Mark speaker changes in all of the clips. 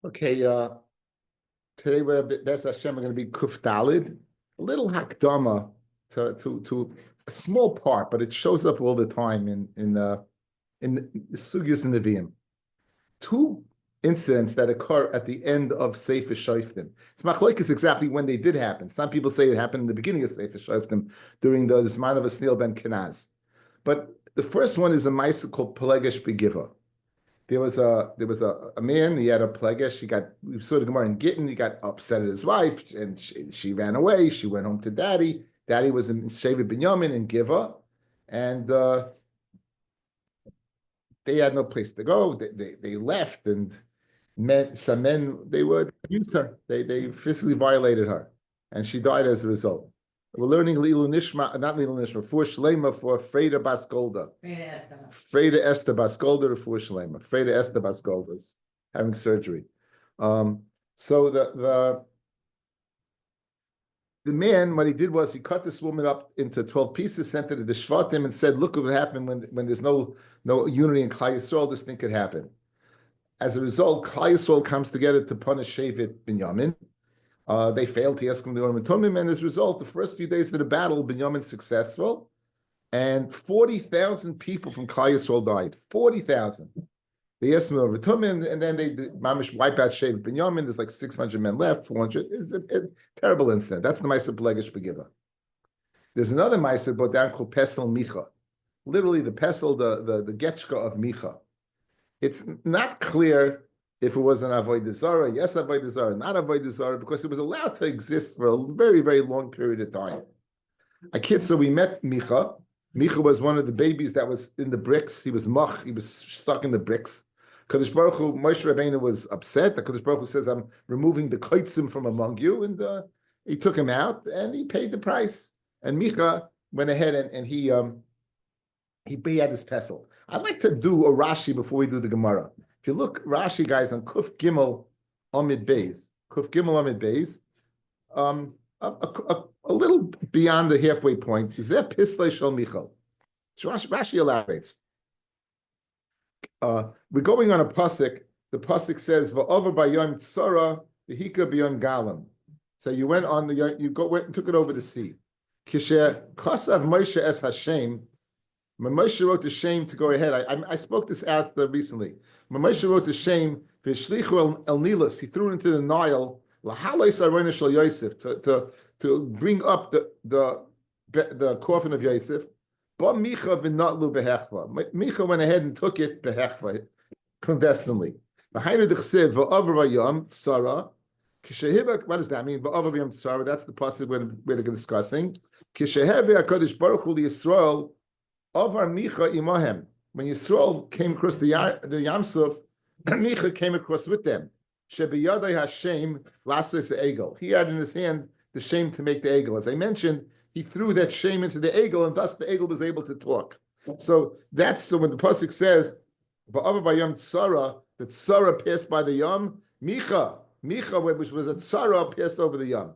Speaker 1: Okay, today we're Bes Hashem. We're going to be Kuf Dalid, a little hakdama to a small part, but it shows up all the time in the Sugyas and Nevi'im. Two incidents that occur at the end of Sefer Shoftim. It's machlokes exactly when they did happen. Some people say it happened in the beginning of Sefer Shoftim during the Zman of Asnil ben Kenaz. But the first one is a ma'aser called Pelegesh Begiva. There was a man. He had a plegesh. We saw the Gemara in Gittin. He got upset at his wife, and she ran away. She went home to daddy. Daddy was in Shevet Binyamin in Giva, and they had no place to go. They left, and some men they abused her. They physically violated her, and she died as a result. We're learning Lilu Nishma, not Lilu Nishma, for Shlema for Freda Bas Golda. Freda Esther Bas Golda for Shlema. Freda Esther Bas Golda is having surgery. So the man, what he did was he cut this woman up into 12 pieces, sent it to the Shvatim, and said, "Look what happened when there's no unity in Klal Yisrael. This thing could happen." As a result, Klal Yisrael comes together to punish Shevet Binyamin. They failed to ask him the Tumim, and as a result, the first few days of the battle, Binyamin's successful, and 40,000 people from Klal Yisrael died. 40,000. They asked him over Tumim, and then they mamish wipe out Shevet Binyamin. There's like 600 men left, 400. It's a terrible incident. That's the ma'aser Pelegesh Begiva. There's another ma'aser brought down called Pesel Micha. Literally, the Pesel, the Getchka of Micha. It's not clear if it was an avodah zarah, yes, avodah zarah, not avodah zarah, because it was allowed to exist for a very, very long period of time. A kid, so we met Micha. Micha was one of the babies that was in the bricks. He was mach. He was stuck in the bricks. Kadosh Baruch Hu, Moshe Rabbeinu was upset. The Kadosh Baruch Hu says, "I'm removing the kaitzim from among you," and he took him out and he paid the price. And Micha went ahead and he had this pesel. I'd like to do a Rashi before we do the Gemara. If you look, Rashi, guys, on Kuf Gimel Amid Beis, a little beyond the halfway point, is there Pislei Shel Michal? Rashi elaborates. We're going on a pasuk. The pasuk says, "Va'over bayom tzara v'hika b'yom galim." So you went and took it over the sea. Kisher kasav Moshe es Hashem. When Moshe wrote the shame to go ahead, I spoke this out recently. When Moshe wrote the shame, V'shlichu el Nilas, he threw it into the Nile, Lahalois Arona Shel Yosef, to bring up the coffin of Yosef. But Micha v'natlu behechva. Micha went ahead and took it behechva, clandestinely. V'hainu d'chsev v'avar v'yam tzara. What does that mean? V'avar v'yam tzara. That's the passage we're discussing. Kishehevi HaKadosh Baruch Hu Yisrael. Avar Micha imahem. When Yisrael came across the Yamsuf, Micha came across with them. Shebiyadai Hashem lasos egel. He had in his hand the shame to make the egel. As I mentioned, he threw that shame into the egel, and thus the egel was able to talk. So when the pasuk says, "Va'avar bayam tzara," the tzara passed by the yam. Micha, which was a tzara, passed over the yam.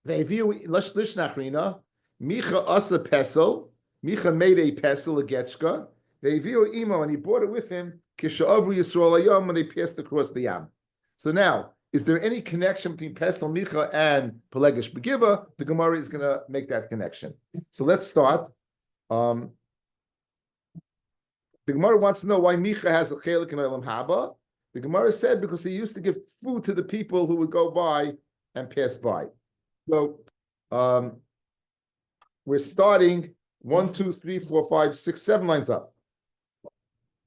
Speaker 1: Ve'eviu lishnachrina. Micha asa pesel. Micha made a pesel, a getchka. They view imo, and he brought it with him. Kisha'avru Yisrael ayam, when they passed across the yam. So now, is there any connection between pesel Micha and Pelegesh Begiva? The Gemara is going to make that connection. So let's start. The Gemara wants to know why Micha has a chelik in Olam Haba. The Gemara said because he used to give food to the people who would go by and pass by. So we're starting 1, 2, 3, 4, 5, 6, 7 lines up.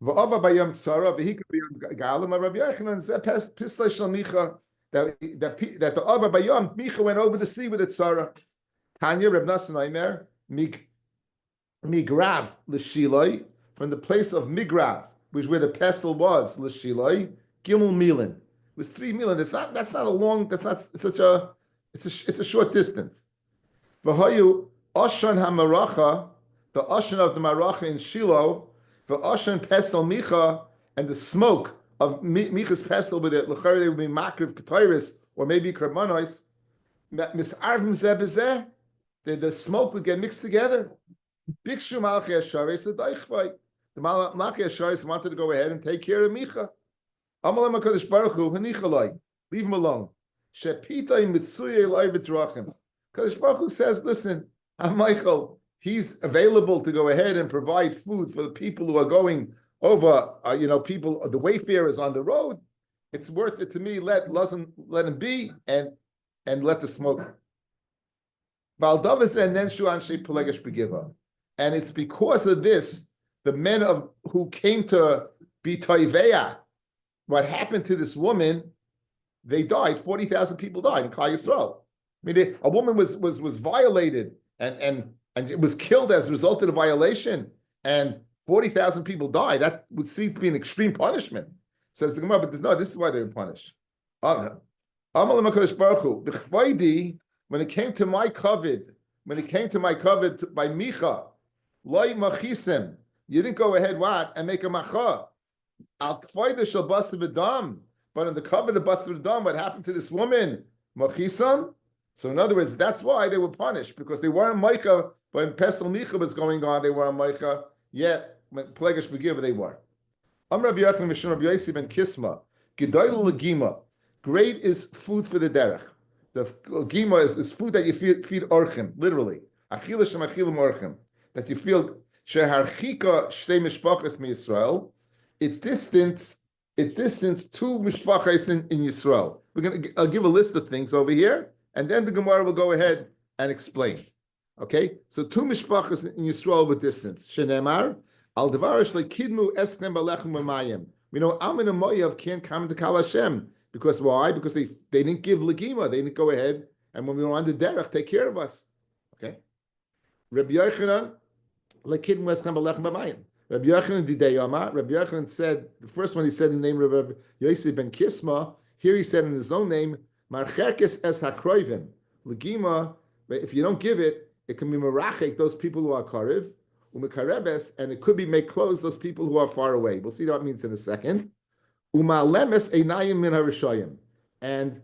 Speaker 1: Va'ava bayam tzara v'hika b'yam galim. Rabbi Yochanan said pislei shel Micha that the ava bayam Micha went over the sea with the tzara. Tanya Reb Nasan Aimer migrav l'shiloi, from the place of migrav, which where the pesel was l'shiloi gimel milin. It was 3 milin. That's not a long. That's not such a. It's a short distance. V'hayu Oshan HaMaracha, the Oshan of the Maracha in Shiloh, the Oshan Pesel Micha, and the smoke of Micha's Pesel with it, they would be Makriv Ketairis, or maybe Karmanos, Misarvim Zebezeh, the smoke would get mixed together. Bikshu Malachi Asharis, the Daichvai. The Malachi Asharis wanted to go ahead and take care of Micha. Amalem HaKadosh Baruch Hu, Hanichalai, leave him alone. Shepitay Mitsuye Elai B'Drachim. Kadosh Baruch Hu says, listen, Michael, he's available to go ahead and provide food for the people who are going over, people, the wayfarers on the road. It's worth it to me. Let him be and let the smoke. And it's because of this, the men who came to be toiveya, what happened to this woman, they died. 40,000 people died in Klal Yisrael. I mean, a woman was violated and it was killed as a result of the violation, and 40,000 people died. That would seem to be an extreme punishment. Says the Gemara, but this is why they were punished. When it came to my covet, by Micha, loy machisim, you didn't go ahead and make a macha. Al k'fayda shel basar v'dam, but in the covet of basar v'dam, what happened to this woman? Machisam. So in other words, that's why they were punished, because they weren't Micah, but when Pesel Micha was going on, they weren't Micah, yet when Plegash Begiva, they were. Rabbi Yochanan Mishum Rabbi Yossi ben Kisma, Gedoyel Legima, great is food for the derech. The Legima is food that you feed orchim, literally. Achila shem achilim orchim, that you feel, sheharchika shtei mishpachas mi Yisrael, it distanced two mishpachas in Yisrael. I'll give a list of things over here, and then the Gemara will go ahead and explain. Okay, so two mishpachas in Yisrael were distance. Shenemar al devarish lekidmu eschem balechem b'mayim. We know Amin and Moav can't come to Kal Hashem because why? Because they didn't give legima. They didn't go ahead and when we were on the derech, take care of us. Okay, Rabbi Yochanan lekidmu eschem balechem b'mayim. Rabbi Yochanan didei Rabbi Yochanan said the first one he said in the name of Rabbi Yossi ben Kisma. Here he said in his own name. Marchekes es hakroivim. Legima, if you don't give it, it can be merachek, those people who are karev, umekareves, and it could be make close those people who are far away. We'll see what it means in a second. Umalemes einayim min harishayim. And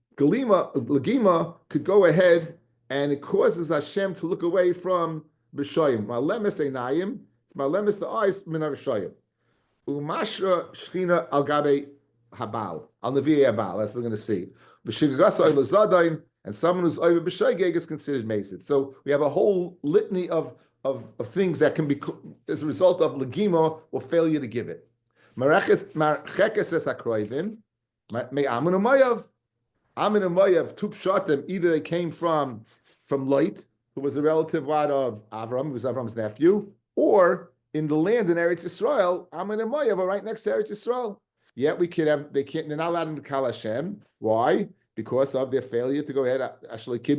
Speaker 1: legima could go ahead and it causes Hashem to look away from b'shayim. Malemes einayim, it's malemes the eyes min harishayim. Umashra shchina al gabe habal, al nevi habal, as we're going to see. And someone who's over b'shaygeg is considered masid. So we have a whole litany of things that can be as a result of legima or failure to give it. Marchekes es hakroivim, me Amin and Moav. Amin and Moav, two pshatim, either they came from Lot, who was a relative of Avram, who was Avram's nephew, or in the land in Eretz Yisrael, Amin and Moav are right next to Eretz Yisrael. Yet they're not allowed to Kal Hashem. Why? Because of their failure to go ahead. Actually, that's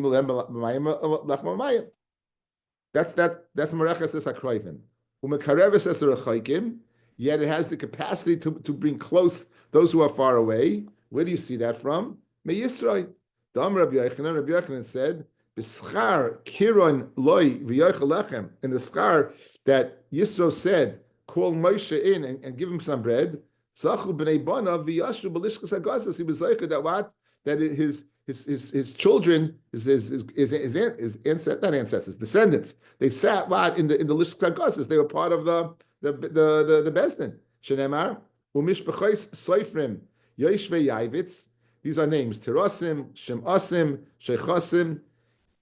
Speaker 1: Merechas es hakroivim. Umekareves es rechaikim. Yet it has the capacity to bring close those who are far away. Where do you see that from? Me Yisrael. Dam Rabbi Yochanan said, "B'schar kiron loy v'yochel lechem." In the schar that Yisro said, call Moshe in and give him some bread. Zachu b'nei banav v'yashru b'lishkas hagazas. He was like that his children, his ancestors, not ancestors, descendants. They sat in the lishkas hagazas. They were part of the Bezdin. Shenemar umishbechais soifrim yoshvei yavitz. These are names: Tirasim, Shemasim, Shechasim,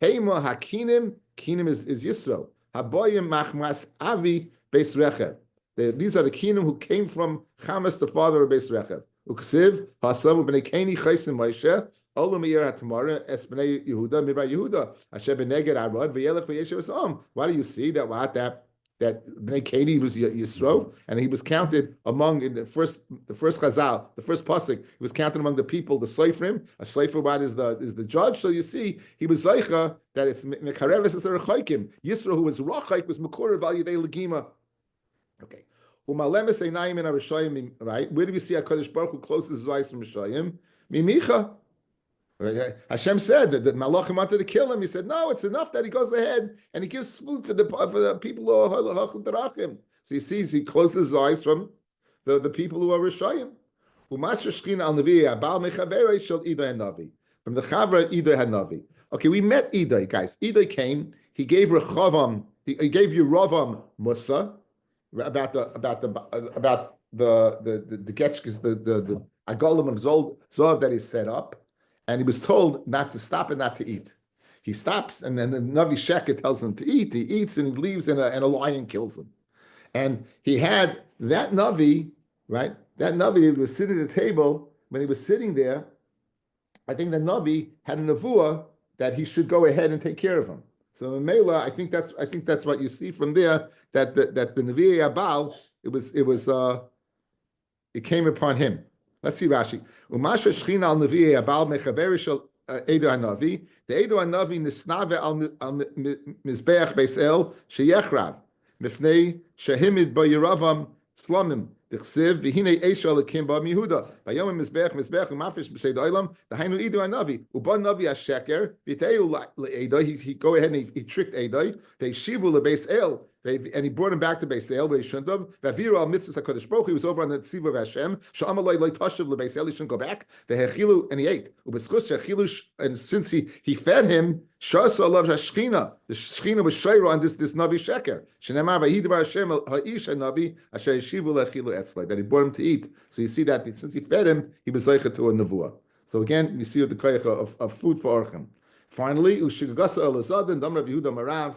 Speaker 1: Heima Hakinim. Kinim is Yisro. Haboyim Machmas Avi Beis Rechev. These are the Kinim who came from Chamas, the father of Beis Rechev. Uksiv Hasamu b'nei Keni Chaysim Moshe Olam Meir HaTamara Es b'nei Yehuda Mibra Yehuda Asher b'neged Arad v'Yelech v'Yeshev Esam. Why do you see that Bnei Keni was Yisro, and he was counted among in the first Chazal, the first pasuk. He was counted among the people, the Soifrim. A Soifer is the judge. So you see, he was Zeicha that it's Mekareves as a Rechaikim. Yisro, who was Rachaik, was Makor Validei Legima. Okay. Umalemes einayim in Rishayim. Right. Where do we see Hakadosh Baruch Hu closes his eyes from Rishayim? Mimicha. Hashem said that Malachim wanted to kill him. He said, "No, it's enough that he goes ahead and he gives food for the people who are Hachim." So he sees he closes his eyes from the people who are Rishayim. From the Chavra Idai Hanavi. Okay, we met Idai, guys. Idai came. He gave Rechavam. He gave Yeravam Musa about the getchkes, the agolim of Zov that he set up, and he was told not to stop and not to eat. He stops, and then the Navi Sheker tells him to eat. He eats, and he leaves, and a lion kills him. And he had that Navi, right? That Navi was sitting at the table when he was sitting there. I think the Navi had a nevuah that he should go ahead and take care of him. So in Mela, I think that's what you see from there, that the Nevi Abal, it came upon him. Let's see Rashi. Umasha shchina al Nevi Abal mechaverish Edo Hanavi. The Edo Hanavi nisnave al mizbeach beisel sheyechrav mifnei shehimid bo Yeravam tzlamim. Dichsev v'hinei eisha lekim ba mihuda. Vayom mizbeach u'mafish b'seid olam. Dahainu idu hanavi. Uba navi hasheker v'teiu le'edai. He go ahead and he tricked Edai. They shivu lebeis el. And he brought him back to Beis El, where he shouldn't have. Vaviru al mitzvahs hakadosh baruch Hu. He was over on the tziva of Hashem. Sha'amalei loy tashav lebeis El. He shouldn't go back. Vehechilu, and he ate. Ubeschus shechilu, and since he fed him, shasa alav shechina. The shechina was shayra on this navi sheker. Shenemar vayidvar Hashem ha'ish hanavi asher yeshivu lechilu etzlei. That he brought him to eat. So you see that since he fed him, he was zeicha to a nevuah. So again, you see the koyach of food for orchim. Finally, ushigasa elazadin dam Rav Yehuda Marav.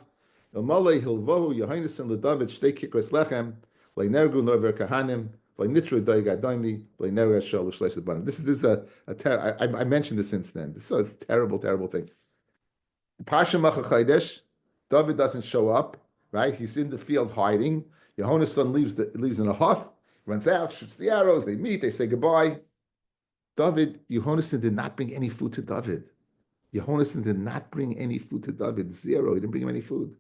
Speaker 1: Elmalei hilvohu Yohainesen leDavid shtei kikros lechem leinergu nover kahanim leinitru doigadoimi leineru shol u'shleishes banim. This is a I mentioned this since then. This is a terrible thing. Parsha Machachodesh, David doesn't show up. Right, he's in the field hiding. Yohainesen leaves in a huff, runs out, shoots the arrows. They meet, they say goodbye. Yohainesen did not bring any food to David. Yohainesen did not bring any food to David. Zero. He didn't bring him any food.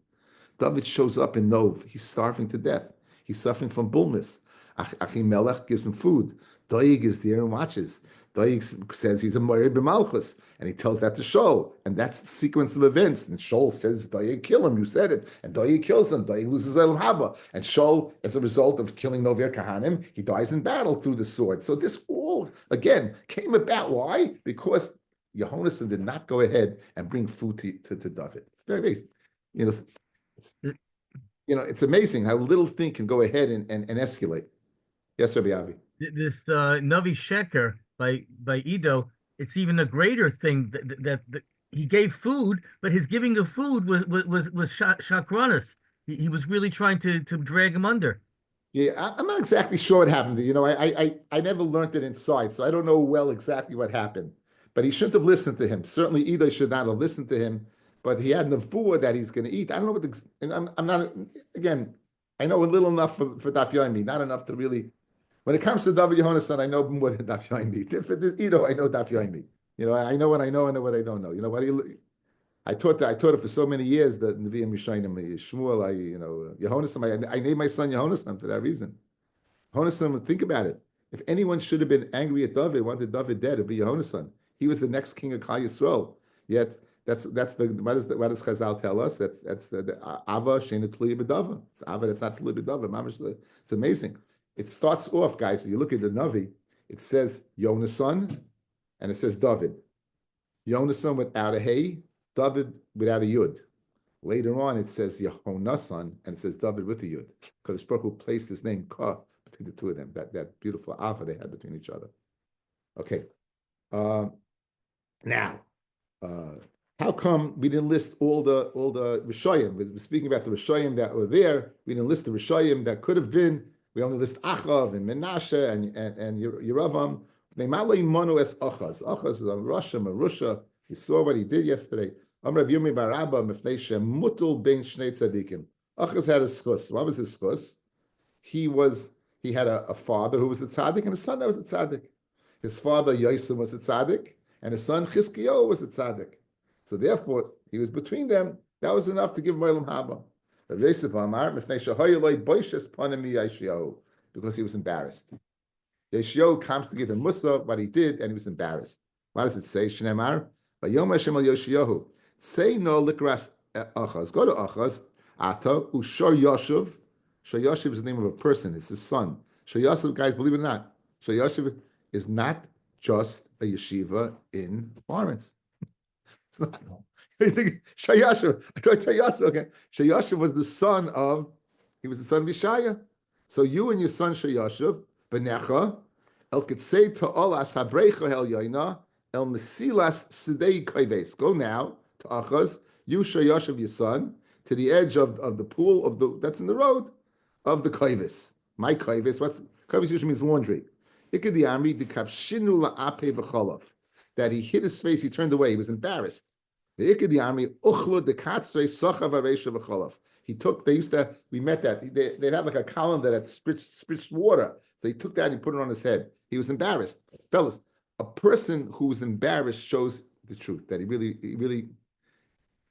Speaker 1: David shows up in Nov. He's starving to death. He's suffering from bullness. Achimelech gives him food. Doeg is there and watches. Doeg says he's a Moyer b'Malchus, and he tells that to Shaul. And that's the sequence of events. And Shaul says, Doeg, kill him. You said it. And Doeg kills him. Doeg loses Elam Haba. And Shaul, as a result of killing Nover Kahanim, he dies in battle through the sword. So this all, again, came about. Why? Because Yohainesen did not go ahead and bring food to David. Very amazing. It's amazing how a little thing can go ahead and escalate. Yes, Rabbi Avi.
Speaker 2: This Navi Sheker by Edo, it's even a greater thing that he gave food, but his giving of food was shakranas. He was really trying to drag him under.
Speaker 1: Yeah, I'm not exactly sure what happened. I never learned it inside, so I don't know well exactly what happened. But he shouldn't have listened to him. Certainly, Edo should not have listened to him. But he had nevuah that he's going to eat. I don't know and I'm not, again, I know a little enough for Daf Yomi, not enough to really, when it comes to David Yohainesen, I know more than Daf Yomi. If it is Edo, I know Daf Yomi. I know what I know and what I don't know. I taught it for so many years, the Nevi'im Yishayim, Shmuel, Yohainesen, I named my son Yohainesen for that reason. Yohainesen, think about it. If anyone should have been angry at David, wanted David dead, it'd be Yohainesen. He was the next king of Klal Yisrael. Yet, what does Chazal tell us? That's the Ava Sheina Tluya B'Dava. It's Ava that's not Tluya B'Dava. It's amazing. It starts off, guys. If you look at the Navi, it says Yonason, and it says David. Yonason without a hey, David without a yud. Later on, it says Yehonason, and it says David with a yud, because the Baruch Hu placed his name Ka between the two of them. That beautiful Ava they had between each other. Okay. Now. How come we didn't list all the Rishayim? We're speaking about the Rishayim that were there. We didn't list the Rishayim that could have been. We only list Achav and Menashe and Yeravam. Neimalei manu es Achaz. Achaz is a Russia. You saw what he did yesterday. Rav Yomi bar Rabba mifnei shemutul ben shnei tzadikim. Achaz had a schus. What was his schus? He had a father who was a tzaddik and a son that was a tzaddik. His father Yosem was a tzaddik and his son Chizkiyahu was a tzaddik. So therefore, he was between them. That was enough to give him Olam Haba. Because he was embarrassed. Yeshayahu comes to give him Musa, what he did, and he was embarrassed. What does it say? Shneimar, Vayom Hashem al Yeshayahu. Say no likras Achaz. Go to Achaz. Ata ushor Yoshev. Shor Yoshev is the name of a person. It's his son. Shor Yoshev, guys, believe it or not, Shor Yoshev is not just a yeshiva in Florence. It's not. You think Shayashav? I thought Shayashav. Okay, Shayashav was the son of Yeshaya. So you and your son Shayashav Benecha, El Kitsei Ta'olas Habrecha Hel Yoina, El Mesilas Sidei Kaives. Go now to Achaz, you Shayashav your son, to the edge of the pool of the that's in the road of the Kaivis. My Kaivis, what's Kaivis usually means laundry. Ikadi Amri the Kavshinu La'ape V'cholav. That he hid his face, he turned away, he was embarrassed. The Ikadi Amri Uchlu the Katzre Sachav Aresha V'cholav. He took, they used to, we met that, they'd have like a colander that spritzed water. So he took that and he put it on his head. He was embarrassed. Fellas, a person who's embarrassed shows the truth, that he really,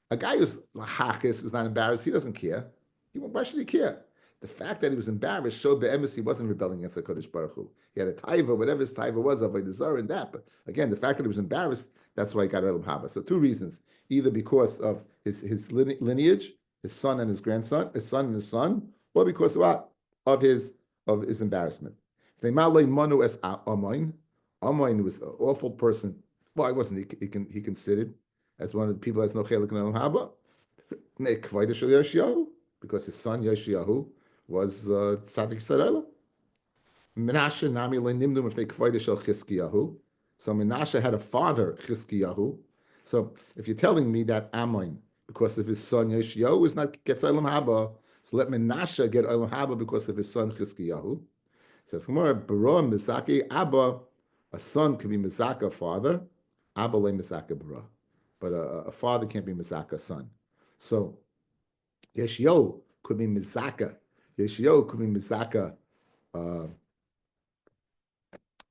Speaker 1: a guy who's lahakis, who's not embarrassed, he doesn't care. Why should he care? The fact that he was embarrassed showed be'emes he wasn't rebelling against the Kodesh Baruch Hu. He had a taiva, whatever his taiva was, avodah zarah and that. But again, the fact that he was embarrassed, that's why he got Olam Haba. So two reasons. Either because of his lineage, his son and his grandson, his son and his son, or because of what? Of his embarrassment. Amoin was an awful person. Why wasn't he considered as one of the people that's no chelik in Olam Haba? Because his son Yoshiyahu was Tzadik Sarelo. Menashe nami le'nimnum if they kvoide shel Chizkiyahu. So Menashe had a father Chizkiyahu. So if you're telling me that Amoin, because of his son Yoshiyahu, is not gets Olam Haba, so let Menashe get Olam Haba because of his son Chizkiyahu. Says Gemara, Bara Mizaki Abba, a son can be Mizaka father, Abba le Mizaka Bara, but a father can't be Mizaka son. So Yeshio could be Mizaka. Yeshio could be Mizaka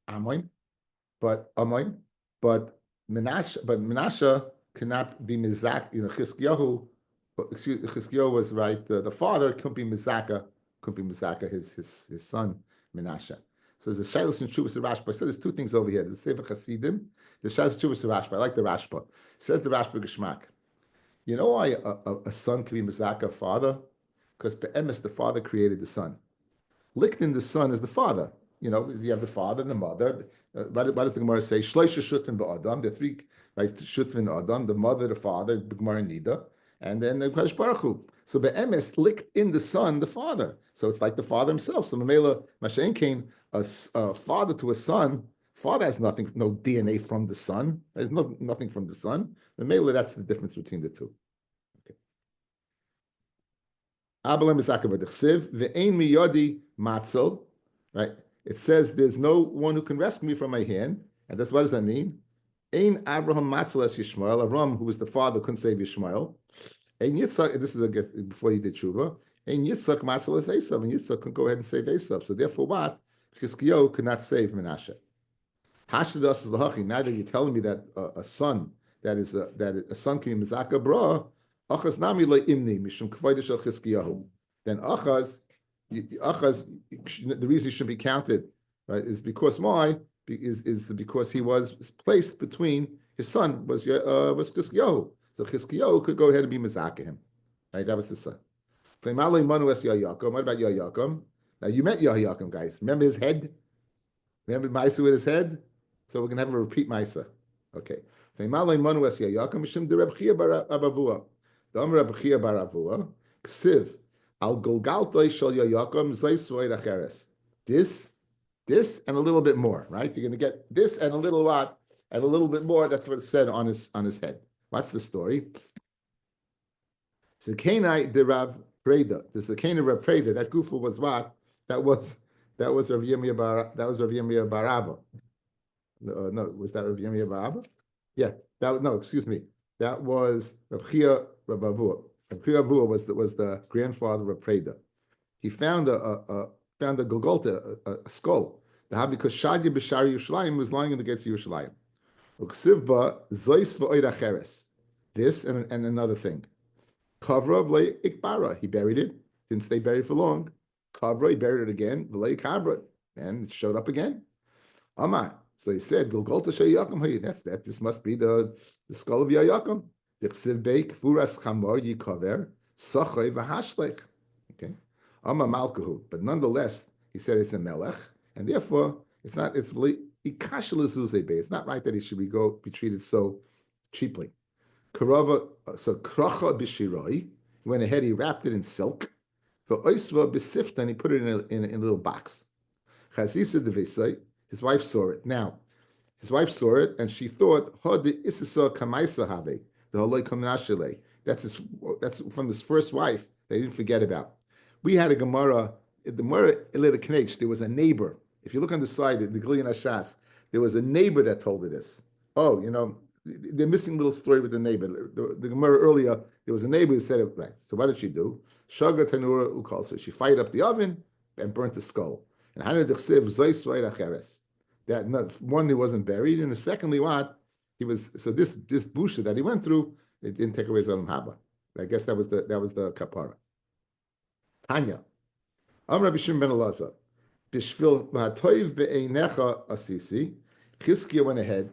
Speaker 1: Amoin, but Menashe cannot be Mizaka. Chizkiyahu. Chizkiyahu was right. The father couldn't be Mizaka. His son Menashe. So there's a Shailos and Chuvas of Rashba. So there's two things over here. There's a Sefer Chasidim. There's Shailos and Chuvas of Rashba. I like the Rashba. Says the Rashba Geshmak. You know why a son can be Mizaka father? Because Be'emes, the father created the son. Lichtin, the son, is the father. You have the father and the mother. What does the Gemara say? Shloisha Shutvin Ba'adam. The three, right? Shutvin Adam, the mother, the father, Gemara Nida, and then the Kodesh Baruch Hu. So Be'emes licked in the son, the father. So it's like the father himself. So Mamela Mashen came, a father to a son. Father has nothing, no DNA from the son. There's nothing from the son. Mamela, that's the difference between the two. Okay. Right? It says there's no one who can rescue me from my hand. And that's what does that mean? Ein Abraham matzel as Yishmael. Avram, who was the father, couldn't save Yishmael. Ein Yitzchak, this is I guess before he did tshuva. Ein Yitzchak matzel as Esav, and Yitzchak couldn't go ahead and save Esav. So therefore, what? Chizkiyahu could not save Menashe. Hashadas is lahachi. Now that you're telling me that a son that a son can be mizaka bra, achaz nami le imni mishum kvoide shel Chizkiyahu. Then achaz, the reason he should be counted, right, is because why? Is because he was placed between his son was Chizkiyahu. So Chizkiyahu could go ahead and be mizaka him. Right, that was his son. What about Yayakim? Now you met Yayakim, guys. Remember his head? Remember Maisa with his head? So we're gonna have a repeat Maisa. Okay. This and a little bit more, right? You're gonna get this and a little lot and a little bit more. That's what it said on his head. What's the story? So Kenai de Rav Preda. This is Kenai Rav Preda. That goofa was what? That was Rav Yirmiyah bar Abba. No, was that Rav Yirmiyah bar Abba? Yeah. Excuse me. That was Rav Chia Rav Avua. Rav Chia Avua was the grandfather of Preda. He found a Golgotha, a skull. The Havi Koshadya B'Shari Yerushalayim was lying in the gates of Yerushalayim. Uksivba Zois v'Oid Acheres. This and another thing. Kavra v'lei ikbara. He buried it. Didn't stay buried for long. Kavra, he buried it again. V'lei kabra, and it showed up again. Amar. So he said, Golgotha Shayakim. That. This must be the skull of Yayakim. Dichsiv beik furas chamor yikaver sachay v'hashlech. Okay. Amar malkahu. But nonetheless, he said it's a melech, and therefore it's not. It's really ikashel. It's not right that he should be treated so cheaply. Karava, so kracha b'shiroi, he went ahead, he wrapped it in silk. For oisva b'sifta, and he put it in a little box. Chazisa devesai. His wife saw it. Now, his wife saw it, and she thought, "Hod isisa kamaisa have the haloi kamnashele." That's from his first wife. They didn't forget about. We had a Gemara. The Gemara Elida Knech. There was a neighbor. If you look on the side, the Gilian Ashas, there was a neighbor that told her this. Oh, they're missing a little story with the neighbor. The Gemara earlier, there was a neighbor who said it right. So what did she do? Shaga tanura ukal. So she fired up the oven and burnt the skull. And Hana dechsev zois acheres. That one, he wasn't buried, and secondly, what he was. So this busha that he went through, it didn't take away Zalim Haba. I guess that was the kapara. Tanya, Rabbi Shimon ben Elazar, Bishvil v'hatoiv be'einecha asisi. Chizkiah went ahead.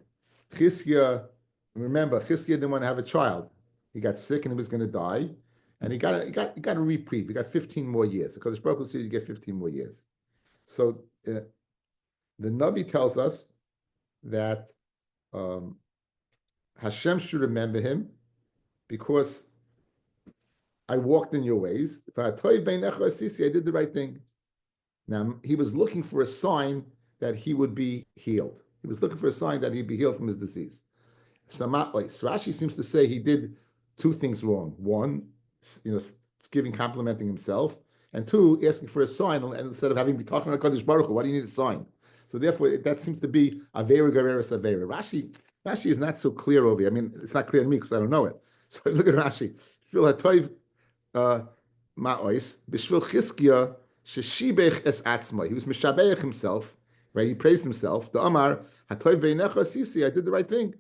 Speaker 1: Remember, Chizkiah didn't want to have a child. He got sick and he was going to die, and he got a reprieve. He got 15 more years. Because the Baruch Hu said you get 15 more years. So the Navi tells us that Hashem should remember him because I walked in your ways. I did the right thing. Now, he was looking for a sign that he would be healed. He was looking for a sign that he'd be healed from his disease. Rashi seems to say he did two things wrong. One, complimenting himself, and two, asking for a sign, and instead of having be talking about Kadosh Baruch Hu, why do you need a sign? So therefore, that seems to be Avera Gareres Avera. Rashi is not so clear over here. I mean, it's not clear to me because I don't know it. So look at Rashi. Shvil hatoiv ma'ois b'shvil Chizkiah sheshibech es atzma. He was mishabeich himself, right? He praised himself. The Amar hatoiv beinecha asisi. I did the right thing.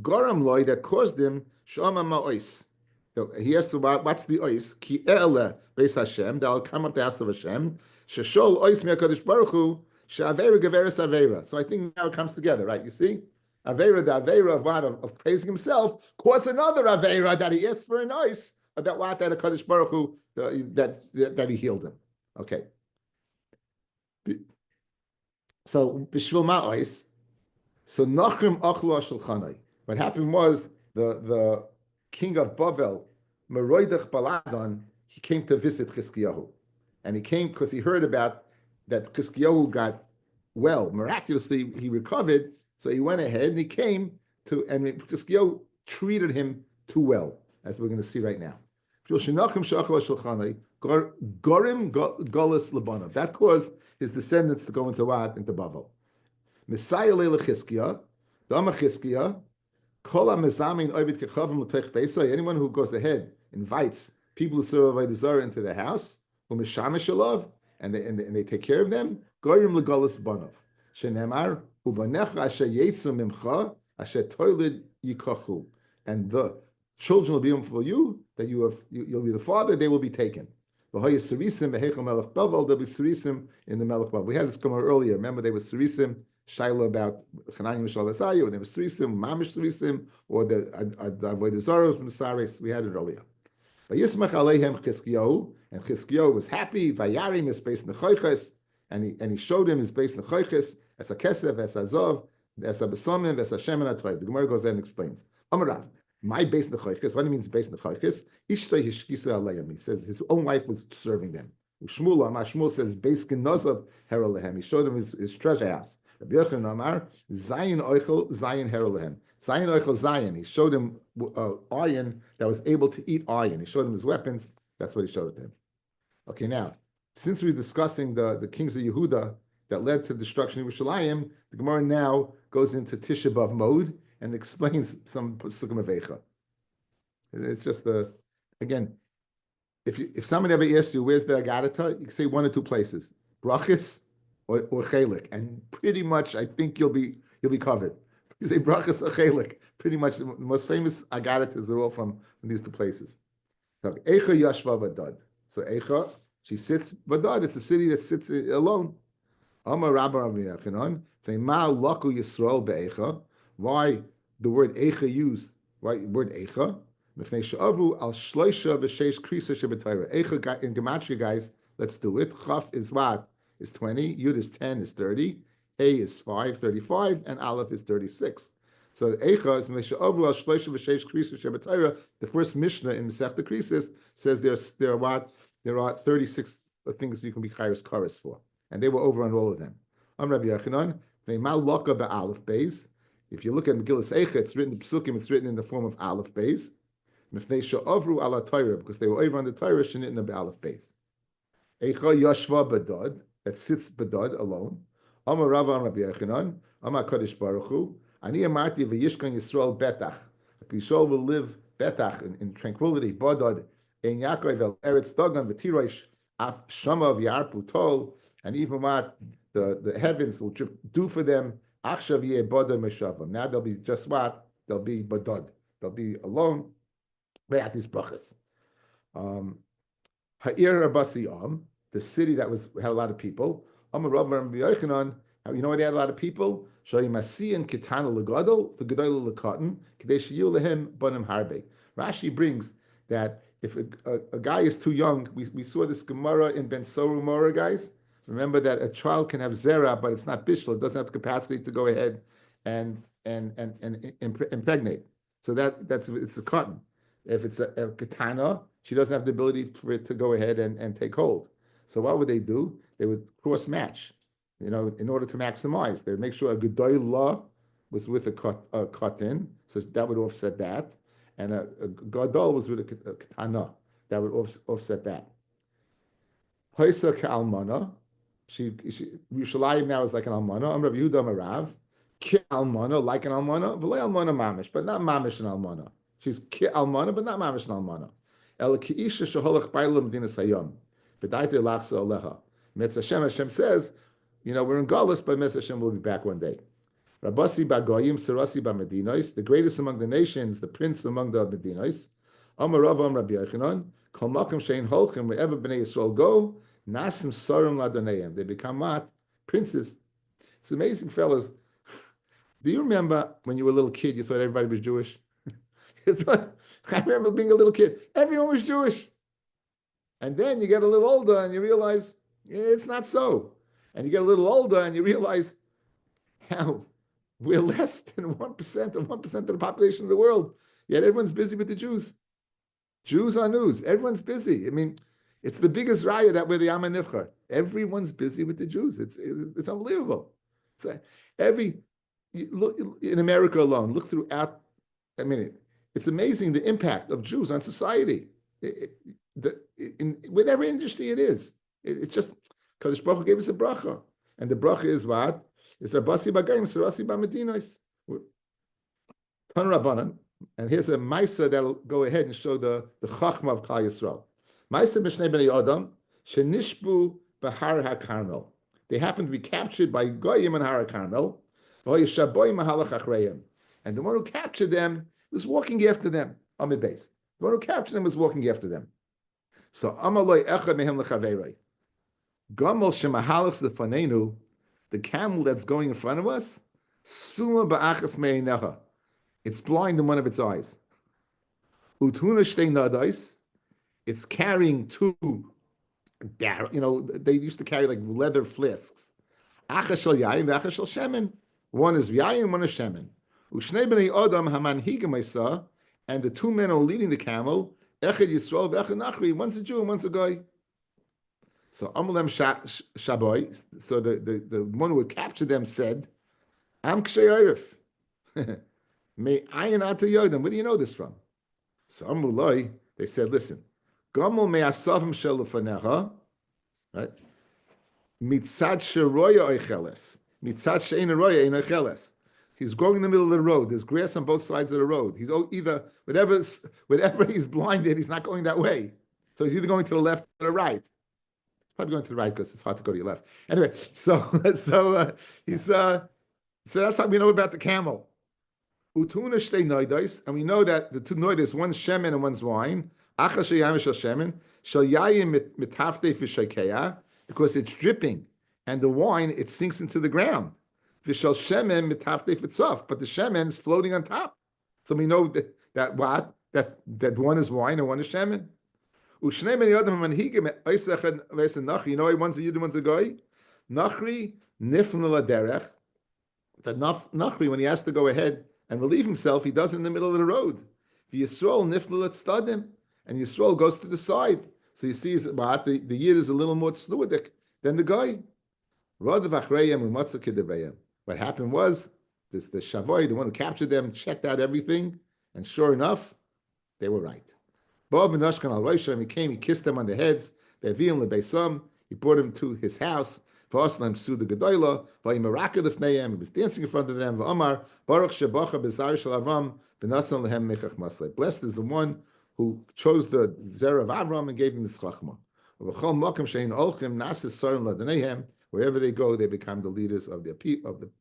Speaker 1: Goram loy, that caused him shama ma'ois. So he asked, what's the ois? Ki e'ele beis Hashem, that will come up the house of Hashem. Sheshol ois mi'akadosh Baruch Hu, she'avera geveres avera. So I think now it comes together, right? You see? Avera, the avera of what? Of praising himself, caused another avera that he asked for an ois, that what? That HaKadosh Baruch Hu, that he healed him. Okay. So, b'shvil ma'ois, so Nachrim achlu shulchanai. What happened was, the king of Bavel, Meroidach Baladon, he came to visit Chizkiyahu. And he came because he heard about that Chizkiyahu got well. Miraculously, he recovered. So he went ahead and he came to, and Chizkiyahu treated him too well, as we're going to see right now. That caused his descendants to go into what? Into Bavel. Messiah Leila Chizkiah, Dama Chizkiah, anyone who goes ahead invites people who serve Avodah Zarah into their house, and they take care of them. And the children will be for you, that you'll be the father, they will be taken. There'll be surisim in the Melech Bavel. We had this come earlier. Remember, they were surisim. Shaila about Chanani Mishal Vasayu, or they were Surisim, Mamish Surisim, or the Avodah Zarah from the Saris. We had it earlier. But Yismach Aleihem Chizkiyahu, and Chizkiyahu was happy. Vayarim is based in the Choiches, and he showed him his based in the Choiches as a Kesef, as a Zov, as a Besomim, as a Shem and Atvav. The Gemara goes there and explains. Amarav, my base in the Choiches. What do you mean based in the Choiches? Ishtay Hishkisa Aleihem. He says his own wife was serving them. Shmuel says based in Nozov Heralehem. He showed him his treasure house. Rabbi Yochanan Amar, Zayin Oichel, Zayin Heralehem. Zayin Oichel, Zayin. He showed him iron that was able to eat iron. He showed him his weapons. That's what he showed it to him. Okay, now, since we're discussing the kings of Yehuda that led to the destruction of Yerushalayim, the Gemara now goes into Tisha B'Av mode and explains some Pesukim of Eicha. It's just again, if somebody ever asks you where's the Agadata, you can say one or two places: Brachis or Chelik, and pretty much I think you'll be covered. You say Brachis or Chelik, pretty much the most famous Agadatas are all from these two places. So Eicha Yashva Vadad. So Eicha, she sits Vadad. It's a city that sits alone. Amar Rabbi Yachanan, Fema Laku Yisrael beEicha. Why the word Eicha used? Why word Eicha? Mifnei Sha'avu al Shloisha v'Sheish Krisa Shebetayra. Eicha in Gematria, guys. Let's do it. Chaf is what? Is 20. Yud is 10. Is 30. A is 5. 35. And Aleph is 36. So Eicha is Mifnei Sha'avu al Shloisha v'Sheish Krisa Shebetayra. The first Mishnah in Masechta Krisis says there are 36 things you can be Chayros Karis for. And they were over on all of them. I'm Rabbi Yochanan. Ve'mal loka be'alef beis. If you look at Megillas Eicha, it's written in Pesukim, it's written in the form of Aleph Beis. Mifnei she'avru ala Torah, because they were over on the Torah, shenitna be'alef Beis. Eicha yashva bedod, that sits bedod alone. Amar Rava Rabbi Yochanan, Amar Kadosh Baruch Hu, Ani amarti v'yishkan Yisrael betach. Yisrael will live betach in tranquility. Badod ein Yaakov el Eretz Dagan v'tirosh af shama v'yarpu tol, and even what the heavens will do for them. Achshav yeh badod meshavam. Now they'll be just what? They'll be badod. They'll be alone. At these brachas. Ha'ir Abasiyam, the city that had a lot of people. Amar Rav Rabbi Yochanan, you know why they had a lot of people? Shoyimasiyan kitana legadol, the gedolah lekatan, kadesh yulehim banim harbe. Rashi brings that if a guy is too young, we saw this Gemara in Ben Soru Mora, guys. Remember that a child can have zera, but it's not bishul. It doesn't have the capacity to go ahead and impregnate. So it's a cotton. If it's a katana, she doesn't have the ability for it to go ahead and take hold. So what would they do? They would cross match, in order to maximize. They would make sure a gedolah was with a cotton, so that would offset that, and a gadol was with a katana, that would offset that. Paisa ka'almana, Yerushalayim now is like an almana. Rav Yehuda Marav, ki almana, like an almana, v'lei almana mamish, but not mamish an almana. She's ki almana, but not mamish an almana. El ki'isha sheholach b'ayla medinas hayom, b'daite lachsa oleha. Metz Hashem says, we're in Galus, but Metz Hashem will be back one day. Rabasi ba'goyim, Sarasi ba'medinos, the greatest among the nations, the prince among the medinos. Amar Rav Rabbi Yochanan, kol makom shein holchem, wherever Bnei Yisrael go, nasim sarim ladoneim. They become what? Princes. It's amazing, fellas. Do you remember when you were a little kid, you thought everybody was Jewish? I remember being a little kid. Everyone was Jewish. And then you get a little older and you realize it's not so. And you get a little older and you realize how we're less than 1% of 1% of the population of the world. Yet everyone's busy with the Jews. Jews are news. Everyone's busy. I mean, it's the biggest riot that we're the Am HaNivchar. Everyone's busy with the Jews. It's unbelievable. Look in America alone. Look throughout. I mean, it's amazing the impact of Jews on society. In whatever industry it is, it's just Kadosh Baruch Hu gave us a bracha, and the bracha is what? It's Rabasi Bagayim Sarasi B'Medinos. Tan Rabbanan, and here's a Maisa that'll go ahead and show the Chachma of Klal Yisrael. Maisa Mishnei Bnei Adam Shenishbu B'Har HaKarmel. They happened to be captured by Goyim and Har HaKarmel. And the one who captured them was walking after them. Amid base. The one who captured them was walking after them. So Amaloi Echad Mehem Lechaveiroi. Gamol Shemahalach Lefanenu, the camel that's going in front of us, Suma Ba'achas Me'einecha. It's blind in one of its eyes. Utuna Shtei Nadais. It's carrying two barrels. They used to carry like leather flasks. Achas Shel Yayin, Achas Shel Shemen. One is Yayin, one is Shemen. Ushnei Bnei Adam Hamanhigim Isa, and the two men are leading the camel. Echad Yisrael, Echad Nachri. One's a Jew and one's a guy. So Amalem Shaboy, so the one who had captured them said, Am Kshay Arif. May Ayin Ata Yodim. Where do you know this from? So Amuloi, they said, listen, Gamol me asavim shel lefanecha, right? Mitzad sheroya oicheles. Mitzad she'ein roya ein oicheles. He's going in the middle of the road. There's grass on both sides of the road. He's either, whatever he's blinded, he's not going that way. So he's either going to the left or the right. Probably going to the right because it's hard to go to your left. Anyway, so that's how we know about the camel. Utuna shtei noidos, and we know that the two noidos, one's shemen and one's wine. Achas sheyam shel shemen shel yayim mitafte v'shakeya, because it's dripping, and the wine it sinks into the ground. V'shel shemen mitafte v'tzof, but the shemen is floating on top. So we know that one is wine and one is shemen. Ushnei bnei adam manhigim oisechad v'esen nachri. You know, one's a yid, one's a guy. Nachri nifnu laderech. The nachri, when he has to go ahead and relieve himself, he does it in the middle of the road. Yisrael nifnu letstadim, and Yisrael goes to the side. So you see, the yid is a little more tznuadik than the guy. What happened was this the Shavoy, the one who captured them, checked out everything, and sure enough, they were right. Bob and Ashkan al Rosham, he came, he kissed them on the heads, he brought him to his house. V'aslam Suda Gedoyla, V'yimaraka Lefneyem, he was dancing in front of them. V'amar, Baruch Shebacha B'zar Shel Avram, V'nasan Lehem Mechach Maslei. Blessed is the one who chose the Zerah of Avram and gave him the Schachma. V'chol Mokem Shein Olchim Nasis Sarim Ladaneihem. Wherever they go, they become the leaders of the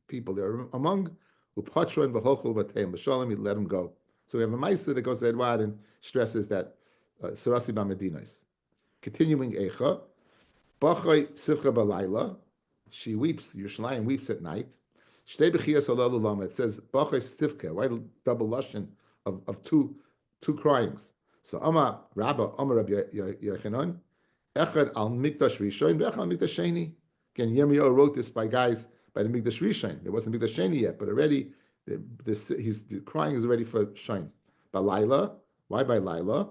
Speaker 1: people they're among. Upachron V'holchol V'teim B'shalom, he let them go. So we have a Meister that goes to Edward and stresses that Sarasi B'Medinos. Continuing Eicha, Bachai Sivcha Balayla, she weeps, Yerushalayim weeps at night. Shtei B'chiyas Alalu Lama, it says Bachai Sivka, why the double lashon of two cryings? So Amar Rabbi, Amar Rabbi Yochanan, Echad al Mikdash Rishon, Echad al Mikdash Sheni. Again, Yirmiyahu wrote this by guys by the Mikdash Rishon. There wasn't Mikdash Sheni yet, but already the crying is ready for Shine. Balayla, why by Laila?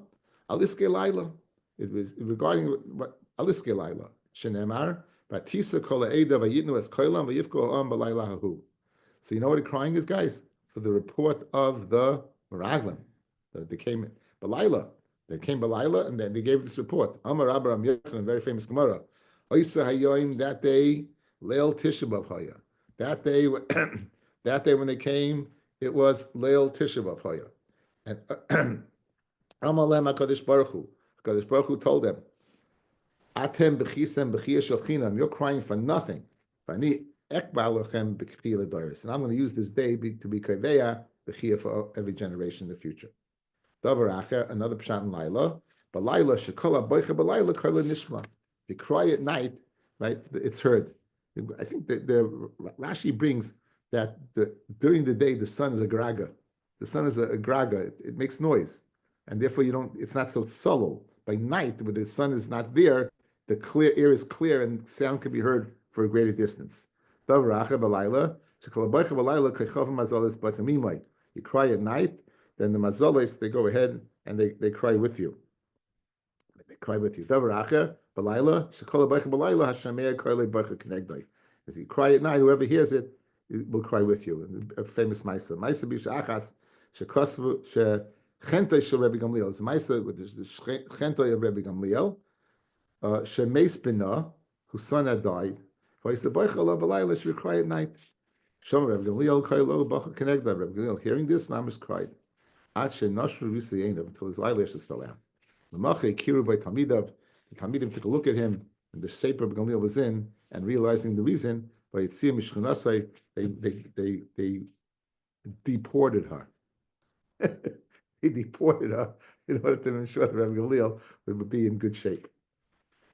Speaker 1: Aliske Laila. It was regarding what Aliske Laila. Shenemar, Batisa Kola Eda Vayitnu Es Koilam Vayivko Am Balayla Hahu. So you know what the crying is, guys? For the report of the Meraglim. They came Balayla. They came Balayla and then they gave this report. Amar Abraham Yochanan, very famous Gemara. Oisa Hayoim, that day, Leil Tisha B'Av Haya. That day, that day when they came, it was Leil Tisha B'Av Haya. And Amalem HaKadosh Baruch Hu. HaKadosh Baruch Hu told them, Atem b'chisem b'chiyah shalchinam. You're crying for nothing. V'ani ekbal lachem b'chiyah l'doros. And I'm going to use this day to be kaveya b'chiyah for every generation in the future. Davar acher, another pshat in Laila. Balayla shekola boicha balayla kola nishma. If you cry at night, right, it's heard. I think that the Rashi brings that during the day the sun is a graga. The sun is a graga. It makes noise, and therefore it's not so subtle. By night, when the sun is not there, the clear air is clear and sound can be heard for a greater distance. You cry at night, then the mazoles, they go ahead and they cry with you. They cry with you. As you cry at night, whoever hears it will cry with you. A famous Maisa. Maisa b'shachas shekosvu shechentoi shel Rabbi Gamliel. It's a Maisa with the chentoi of Rabbi Gamliel. Shemeis bina, whose son had died. He said, "Boichala b'layla, should cry at night." Shom Rabbi Gamliel kailo bacha kenegda. Rabbi Gamliel, hearing this, Mamish cried. Ad shenashru risayenav, until his eyelashes fell out. L'mache kiru by Talmidav. The Talmidim took a look at him, and the shape Rabbi Gamliel was in, and realizing the reason, by Yitziyah Mishchanasai, they deported her. They deported her in order to ensure that Rabbi Gamliel would be in good shape.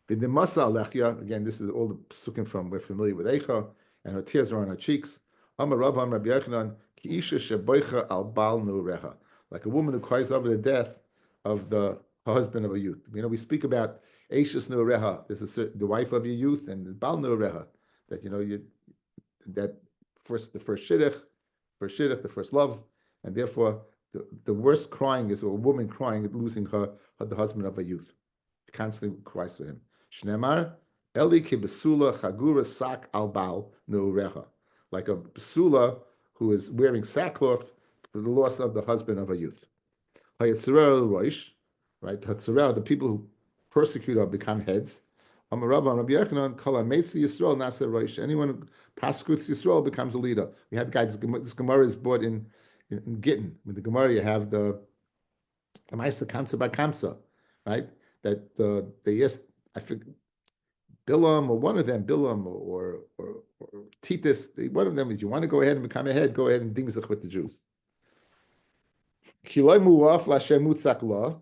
Speaker 1: In the Masa Alechia, again, this is all the psukim from, we're familiar with Eicha, and her tears are on her cheeks. Amar Rav Am Rabbi Yochanan, ki isha sheboicha al bal nureha, like a woman who cries over the death of the husband of a youth. You know, we speak about Eishas nureha, this is the wife of your youth, and the bal nureha, that that the first shidduch, the first love, and therefore the worst crying is a woman crying at losing the husband of a youth. She constantly cries for him. Shnemar, Eli ki besula chagura sak al bal nureha, like a besula who is wearing sackcloth for the loss of the husband of a youth. Hayetzirah roish, right? Hatzirah, the people who persecute or become heads. Amarav Rabbi Yochanan, kol hameitzi Yisrael nasa roish. Anyone who prosecutes Yisrael becomes a leader. We had guys. This Gemara is brought in Gittin. With the Gemara, you have the Ma'aser Kamsa by Kamsa, right? That they asked, I forget, Bilam or one of them, Bilam or Titus, one of them is, you want to go ahead and become a head, go ahead and dingzach with the Jews. Kiloi muaf lashem mutzak la,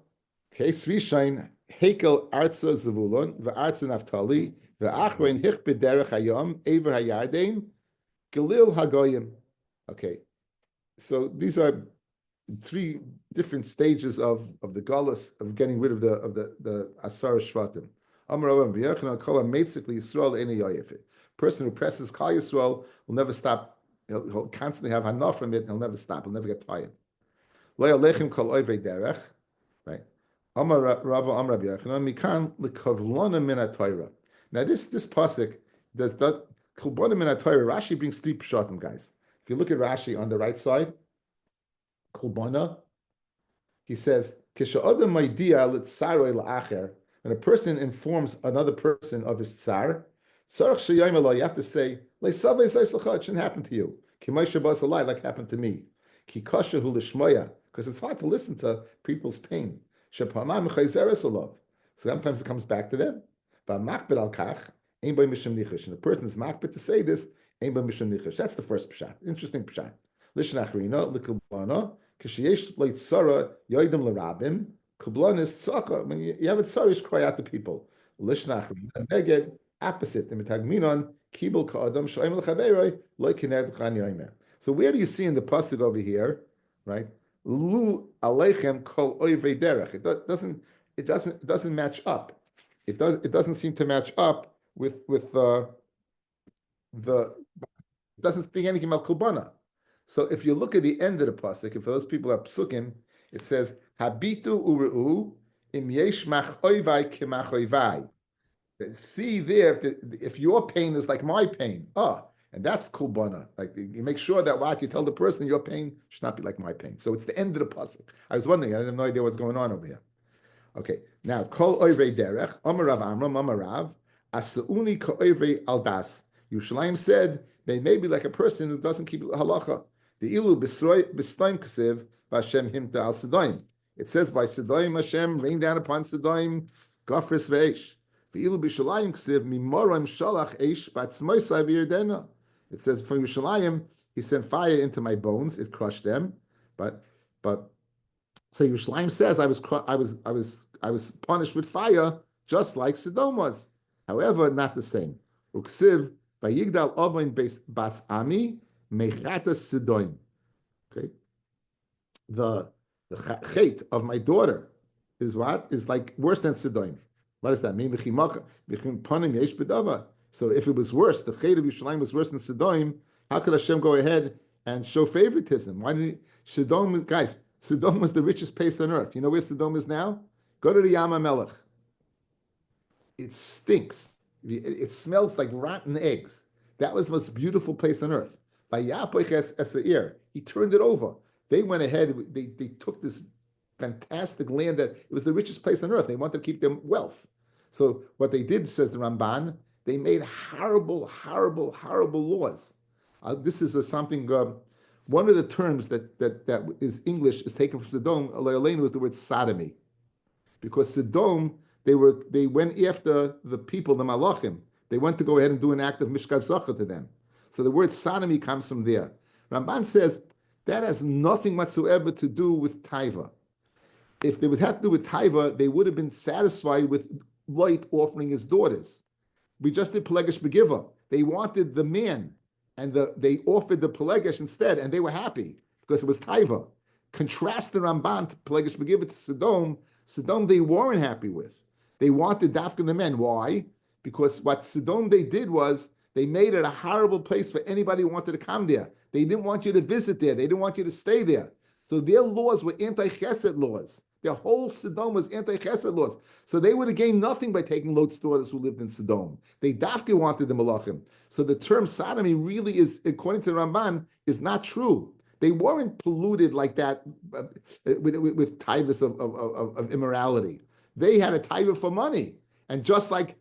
Speaker 1: case Rishain, Hekel Arza Zavulon, V'Arza Naftali, V'Achrein Hich B'derech Hayom, Ever Hayardein, Galil Hagoyim. Okay, so these are three different stages of the galus, of getting rid of the Asar Shvatim. Person who presses Kal Yisrael will never stop. He'll constantly have hanaf from it, and he'll never stop. He'll never get tired. Right? Amar Rava Amar Rabbi Yochanan Mikan lekavlana min haTorah. Now this pasuk does that. Kulbonim in Torah, Rashi brings three pshatim, guys. If you look at Rashi on the right side, Kulbona, he says, Kisha'adam maidia litzaroi la'acher, when a person informs another person of his tsar, tzarach sheyayim alo, you have to say, le'savei zayis l'cha, it shouldn't happen to you. Ki moshe bas alai, like happened to me. Ki kasha hu l'shmoya, because it's hard to listen to people's pain. Shepamam chayzeres alav. So sometimes it comes back to them. But makbet al kach, ein by mishum nichish. And the person is makbet to say this, ein by mishum nichish. That's the first pshat. Interesting pshat. Lishnachrina, l'kubana, Kishiyesh leitzara yoidim l'rabim kublon is tzaka. When you have a tzarish, cry out to people. Lishnach neged opposite. The mitagminon kibul ka'adam shoim l'chaveroi loikined chan yoimer. So where do you see in the pasuk over here, right? Lu aleichem kol oivei derech. It doesn't match up. It doesn't seem to match up with the. It doesn't speak anything about kulbana. So if you look at the end of the pasuk, if those people are psukim, it says habitu ureu im yesh mach oivai kemach oivai. See there, if your pain is like my pain, and that's kulbana. Like you make sure that what you tell the person, your pain should not be like my pain. So it's the end of the pasuk. I was wondering, I have no idea what's going on over here. Okay, now kol oivei derech, Amarav Amram, Amarav, asauni ko oivei aldas. Yerushalayim said they may be like a person who doesn't keep halacha. The ilu b'stoim ksev b'Hashem himta al Sidoim. It says by Sidoim Hashem rain down upon Sidoim gafris ve'esh. The ilu b'Yerushalayim ksev mimorim shalach eish b'atzmoisai v'yerdena. It says from Yerushalayim he sent fire into my bones, it crushed them. But so Yerushalayim says I was punished with fire just like Sodom was. However, not the same. Uksiv vayigdal ovain bas ami. Mechata Sidoim. Okay. The chait of my daughter is what? Is like worse than Sidoim. What does that mean? So if it was worse, the chait of Yerushalayim was worse than Sidoim, how could Hashem go ahead and show favoritism? Why did Sodom, guys, Sodom was the richest place on earth. You know where Sodom is now? Go to the Yam HaMelech. It stinks. It smells like rotten eggs. That was the most beautiful place on earth. He turned it over. They went ahead, they took this fantastic land that it was the richest place on earth. They wanted to keep their wealth. So what they did, says the Ramban, they made horrible, horrible, horrible laws. This is something, one of the terms that is English is taken from Sodom, Elaine, was the word sodomy. Because Sodom, they went after the people, the Malachim. They went to go ahead and do an act of Mishkav Zacha to them. So the word sodomy comes from there. Ramban says that has nothing whatsoever to do with taiva. If they would have to do with taiva, they would have been satisfied with Lot offering his daughters. We just did Pelegesh Begiva. They wanted the man, and they offered the Pelegesh instead, and they were happy because it was taiva. Contrast the Ramban to Pelegesh Begiva to Sodom. Sodom they weren't happy with. They wanted Dafka the men. Why? Because what Sodom they did was they made it a horrible place for anybody who wanted to come there. They didn't want you to visit there. They didn't want you to stay there. So their laws were anti-chesed laws. Their whole Sodom was anti-chesed laws. So they would have gained nothing by taking Lot's daughters who lived in Sodom. They dafke wanted the Malachim. So the term sodomy really is, according to the Ramban, is not true. They weren't polluted like that with taivas of immorality. They had a taiva for money. And just like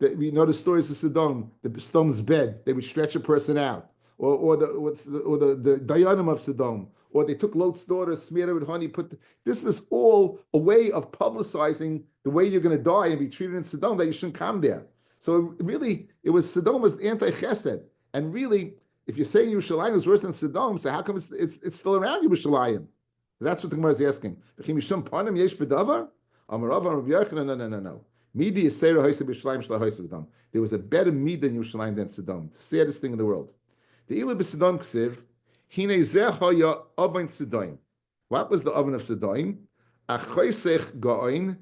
Speaker 1: we know the stories of Sodom, the Sodom's bed, they would stretch a person out, or the dayanim of Sodom, or they took Lot's daughter, smeared her with honey. This was all a way of publicizing the way you're going to die and be treated in Sodom, that you shouldn't come there. So it was Sodom was anti-chesed, and really, if you're saying Yerushalayim is worse than Sodom, so how come it's still around Yerushalayim? That's what the Gemara is asking. No. There was a better Midah in Yerushalayim than Sodom. It's the saddest thing in the world. The Ilu b'Sodom ksiv, hine zeh haya oven Sodom. What was the oven of Sodom? Achoisech goin,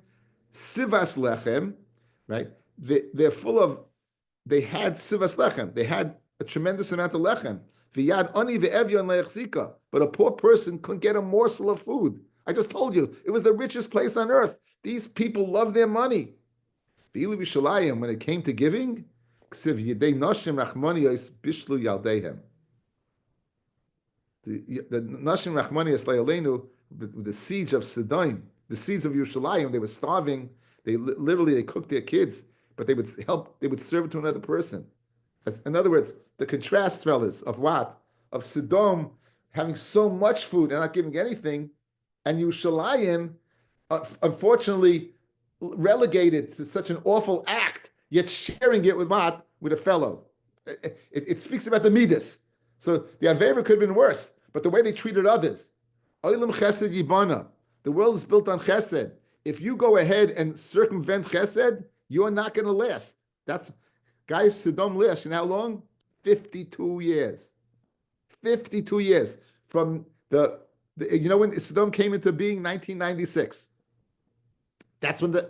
Speaker 1: sivas lechem, right? They're full of, they had sivas lechem. They had a tremendous amount of lechem. V'yad ani ve'evyon le'echzika. But a poor person couldn't get a morsel of food. I just told you, it was the richest place on earth. These people love their money. When it came to giving, Ksiv Yidei Noshim Rachmanios Bishlu Yaldehem. The Noshim Rachmanios Le'aleinu, the siege of Sidon, the siege of Yerushalayim, they were starving. They literally they cooked their kids, but they would serve it to another person. In other words, the contrast, fellas, of what? Of Sodom having so much food and not giving anything, and Yerushalayim, unfortunately, relegated to such an awful act, yet sharing it with what? With a fellow. It speaks about the Midas. So the Avera could have been worse, but the way they treated others. Olam Chesed Yibana. The world is built on Chesed. If you go ahead and circumvent Chesed, you're not going to last. That's, guys, Sodom lasted how long? 52 years. 52 years. From when Sodom came into being, 1996. That's when the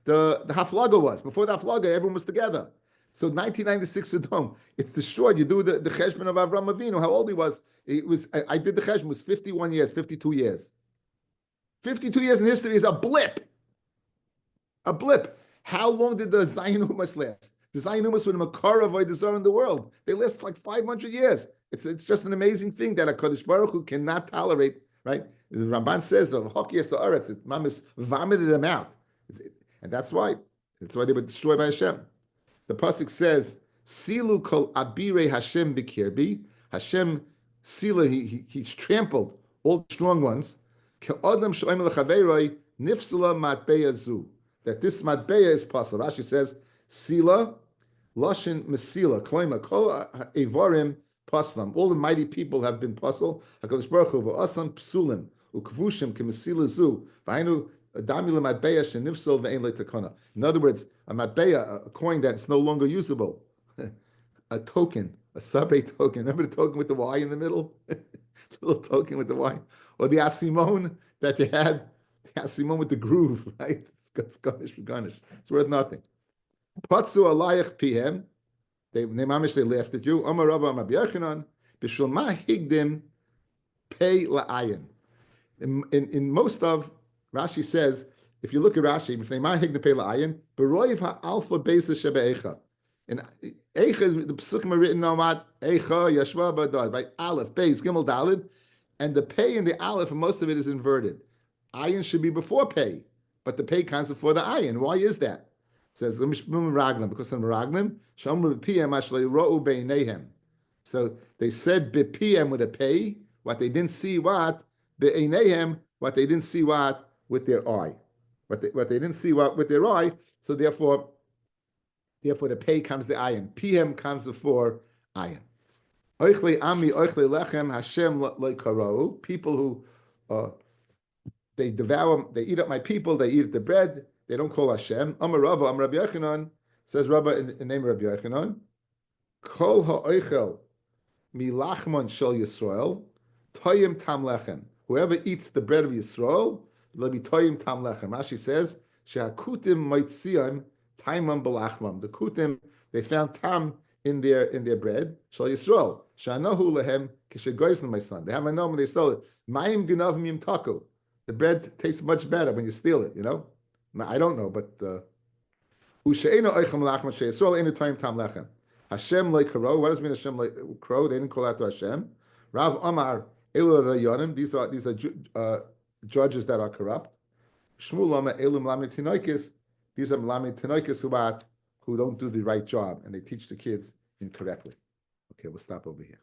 Speaker 1: Haflaga was. Before the Haflaga, everyone was together. So 1996 Sodom, it's destroyed. You do the cheshbon of Avram Avinu, how old he was. I did the cheshbon, it was 51 years, 52 years. 52 years in history is a blip. A blip. How long did the Zion Umas last? The Zion Umas were the Makar of Avodah in the world. They last like 500 years. It's just an amazing thing that a Kadosh Baruch Hu cannot tolerate, right? The Ramban says the Hokiyas Haaretz, it mamis vomited them out. And that's why they were destroyed by Hashem. The pasuk says, "Silu kol abire Hashem bikirbi." Hashem sila, he's trampled all the strong ones. Ke'odam sho'em lechaveroi nifsula matbeya zu. That this matbeya is possible. Rashi says, "Sila loshin mesila kloima kol evarim paslam." All the mighty people have been puzzled. Hakadosh Baruch Hu v'asam psulim ukvushim k'mesila zu. V'hainu in other words, a matbeya, a coin that's no longer usable, a token, a subway token. Remember the token with the Y in the middle? The little token with the Y. Or the asimon that you had, the asimon with the groove, right? It's garnish. It's worth nothing. Patsu alayach pihem. They laughed at you. Amar Rabbi Amar Yochanan, b'shul ma higdim pei la'ayin. In most of Rashi says, if you look at Rashi, in Eicha, the Pesukim are written on what? Eicha, Yashva, Badad, right? Aleph, Beis, Gimel, Dalid, and the Pei and the Aleph, and most of it is inverted. Ayin should be before Pei, but the Pei comes before the Ayin. Why is that? It says, because in Meraglim, Shamru B'Piyam Ashlei Ro'u Beinehem. So they said B'Piyam with a Pei, what they didn't see what? B'Einehem, what they didn't see what? With their eye, what they didn't see with their eye. So therefore the pay comes the ayin. PM comes before ayin. Oichle ami oichle lechem Hashem loikaro. People who they devour, they eat up my people. They eat the bread. They don't call Hashem. Amar Rava, Amar Rabbi Yochanan, says Rabbi in the name of Rabbi Yochanan. Kol ha'oichel milachmon shel Yisrael toyim tam lechem. Whoever eats the bread of Yisrael, Rashi says, "Shehakutim moitzion taimam belachmam." The kutim, they found tam in their bread. Shal Yisrael shanahu lehem kishegoyzn, my son. They have a name and they sell it. Mayim genav mim taku. The bread tastes much better when you steal it. Now, I don't know, but usheino oichem lachman sheyisrael enu taim tam lechem. Hashem loikaro. What does it mean Hashem loikaro? They didn't call out to Hashem. Rav Amar elu rayonim. These are judges that are corrupt. Shmuel Lama Elu Mlamed Tinoikis. These are Mlamed Tinoikis who don't do the right job and they teach the kids incorrectly. Okay, we'll stop over here.